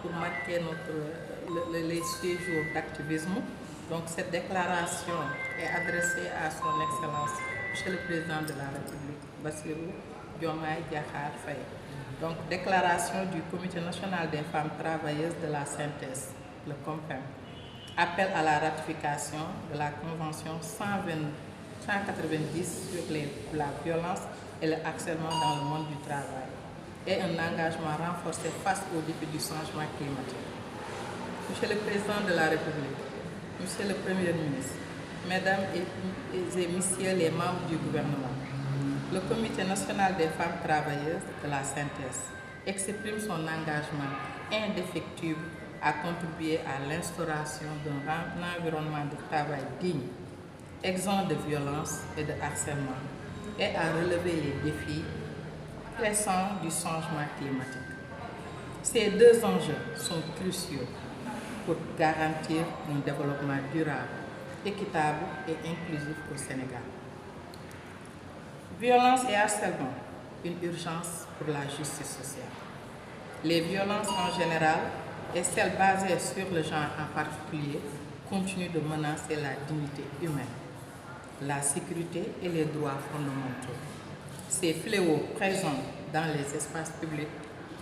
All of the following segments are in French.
pour marquer les 6 jours d'activisme. Donc cette déclaration est adressée à son Excellence, Monsieur le Président de la République, Bassirou Diomaye Diakhar Faye. Donc déclaration du Comité national des femmes travailleuses de la synthèse, le COMPEM. Appel à la ratification de la Convention 190 sur la violence et le harcèlement dans le monde du travail et un engagement renforcé face aux défis du changement climatique. Monsieur le Président de la République, Monsieur le Premier ministre, Mesdames et Messieurs les membres du gouvernement, le Comité national des femmes travailleuses de la synthèse exprime son engagement indéfectible à contribuer à l'instauration d'un environnement de travail digne, exempt de violence et de harcèlement, et à relever les défis pressants du changement climatique. Ces 2 enjeux sont cruciaux pour garantir un développement durable, équitable et inclusif au Sénégal. Violence et harcèlement, une urgence pour la justice sociale. Les violences en général et celles basées sur le genre en particulier continuent de menacer la dignité humaine, la sécurité et les droits fondamentaux. Ces fléaux présents dans les espaces publics,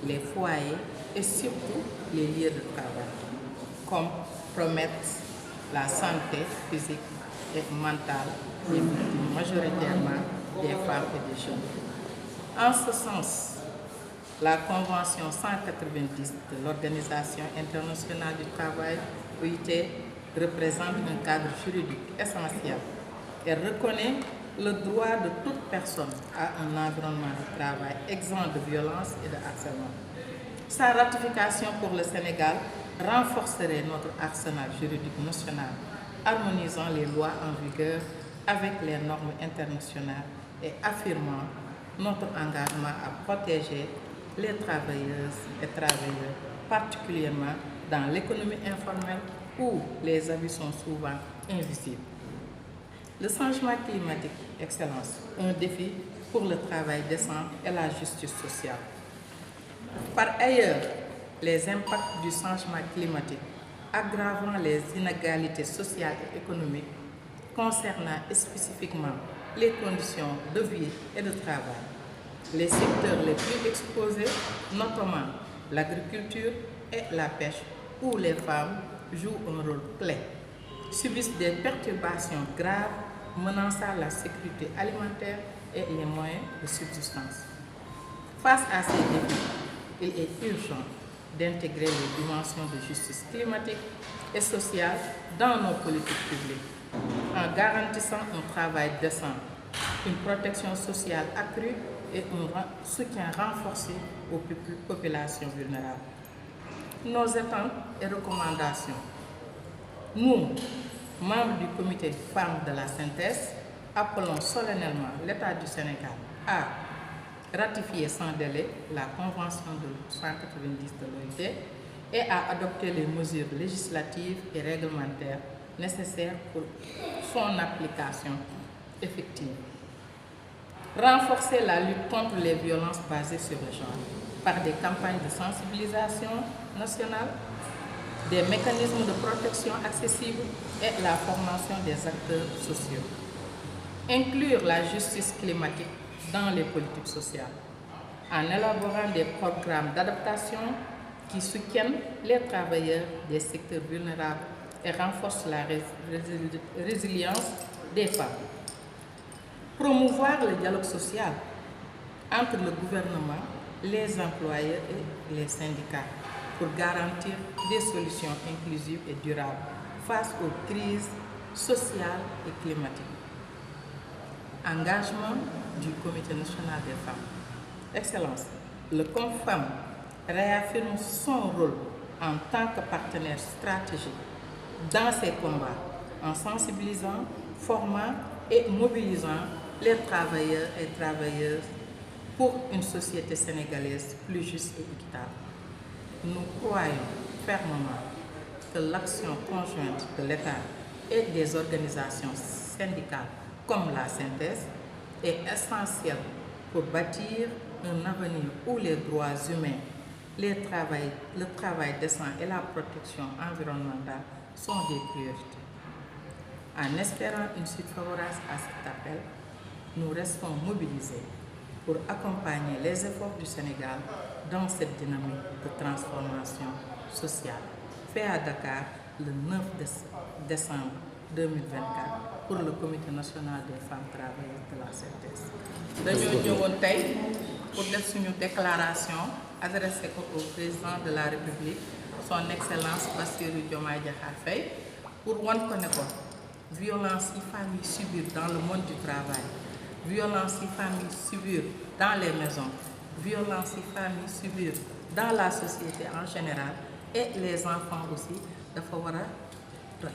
les foyers et surtout les lieux de travail, compromettent la santé physique et mentale des victimes, majoritairement des femmes et des jeunes. En ce sens, la Convention 190 de l'Organisation internationale du travail, OIT, représente un cadre juridique essentiel et reconnaît le droit de toute personne à un environnement de travail exempt de violence et de harcèlement. Sa ratification pour le Sénégal renforcerait notre arsenal juridique national, harmonisant les lois en vigueur avec les normes internationales et affirmant notre engagement à protéger les travailleuses et travailleurs, particulièrement dans l'économie informelle où les abus sont souvent invisibles. Le changement climatique, Excellence, un défi pour le travail décent et la justice sociale. Par ailleurs, les impacts du changement climatique aggravant les inégalités sociales et économiques concernant spécifiquement les conditions de vie et de travail. Les secteurs les plus exposés, notamment l'agriculture et la pêche, où les femmes jouent un rôle clé, subissent des perturbations graves menaçant la sécurité alimentaire et les moyens de subsistance. Face à ces défis, il est urgent d'intégrer les dimensions de justice climatique et sociale dans nos politiques publiques, en garantissant un travail décent, une protection sociale accrue et un soutien renforcé aux populations vulnérables. Nos attentes et recommandations. Nous, membres du comité femmes de la synthèse, appelons solennellement l'État du Sénégal à ratifier sans délai la Convention de 190 de l'OIT et à adopter les mesures législatives et réglementaires nécessaires pour son application effective. Renforcer la lutte contre les violences basées sur le genre par des campagnes de sensibilisation nationale, des mécanismes de protection accessibles et la formation des acteurs sociaux. Inclure la justice climatique dans les politiques sociales, en élaborant des programmes d'adaptation qui soutiennent les travailleurs des secteurs vulnérables et renforcent la résilience des femmes. Promouvoir le dialogue social entre le gouvernement, les employeurs et les syndicats pour garantir des solutions inclusives et durables face aux crises sociales et climatiques. Engagement du Comité national des femmes. Excellence, le COMFEM réaffirme son rôle en tant que partenaire stratégique dans ces combats en sensibilisant, formant et mobilisant les travailleurs et travailleuses pour une société sénégalaise plus juste et équitable. Nous croyons fermement que l'action conjointe de l'État et des organisations syndicales comme la synthèse est essentielle pour bâtir un avenir où les droits humains, le travail décent et la protection environnementale sont des priorités. En espérant une suite favorable à cet appel, nous restons mobilisés pour accompagner les efforts du Sénégal dans cette dynamique de transformation sociale. Fait à Dakar le 9 décembre 2024 pour le Comité national des femmes travailleuses de la CNTS. Nous ñëwoon tey pour def une déclaration adressée au président de la République, son Excellence Bassirou Diomaye Diakhar Faye, pour wan ko ne ko violence yi femmes yi subir dans le monde du travail, violence yi femmes yi subir dans les maisons, violence yi femmes yi subir dans la société en général et les enfants aussi dafa war a doy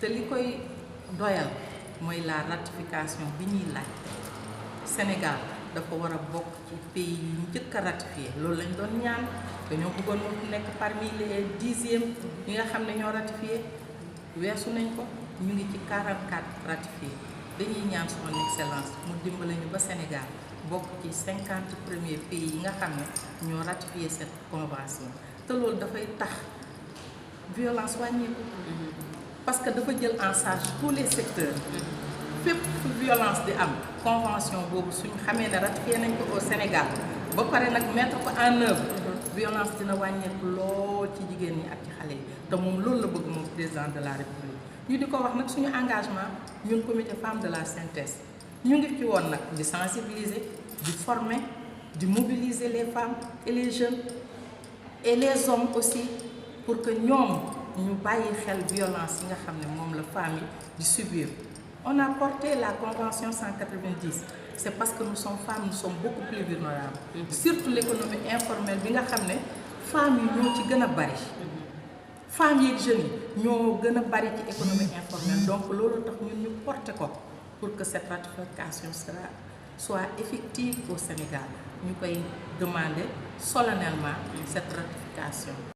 te li koy doyal mooy la ratification bi ñuy laaj. Sénégal dafa war a bokk ci pays yi njëkk a ratifié loolu lañ doon ñaan dañoo bëggoon mu nekk parmi les 10e yi nga xam ne ñoo ratifié weesu nañ ko ñu ngi ci 44 ratifié dañuy ñaan son excellence mu dimbale ñu ba Sénégal bokk ci 50 premiers pays yi nga xam ne ñoo ratifié cette convention te loolu dafay tax violence wàññeeku parce que dafa jël en charge tous les secteurs. Fépp fu violence di am convention boobu suñu xamee ne ratifié nañ ko au Sénégal ba pare nag mettre ko en œuvre violence dina wàññeeku lool ci jigéen ñi ak ci xale yi te moom loolu la bëgg moom président de la République ñu di ko wax nag suñu engagement ñun comité femmes de la CNTS ñu ngi ci woon nag di sensibiliser di former di mobiliser les femmes et les jeunes et les hommes aussi pour que ñoom ñu bàyyi xel violence yi nga xam ne moom la femme yi di subir. On a porté la convention 190, c'est parce que nous sommes femmes, nous sommes beaucoup plus vulnérables. Surtout l'économie informelle, bi nga xam ne femmes yi ñoo ci gën a bari. Femmes yi ak jeunes yi ñoo gën a bari ci économie informelle donc loolu tax ñun ñu porté ko pour que cette ratification soit effective au Sénégal. Ñu koy demander solennellement cette ratification.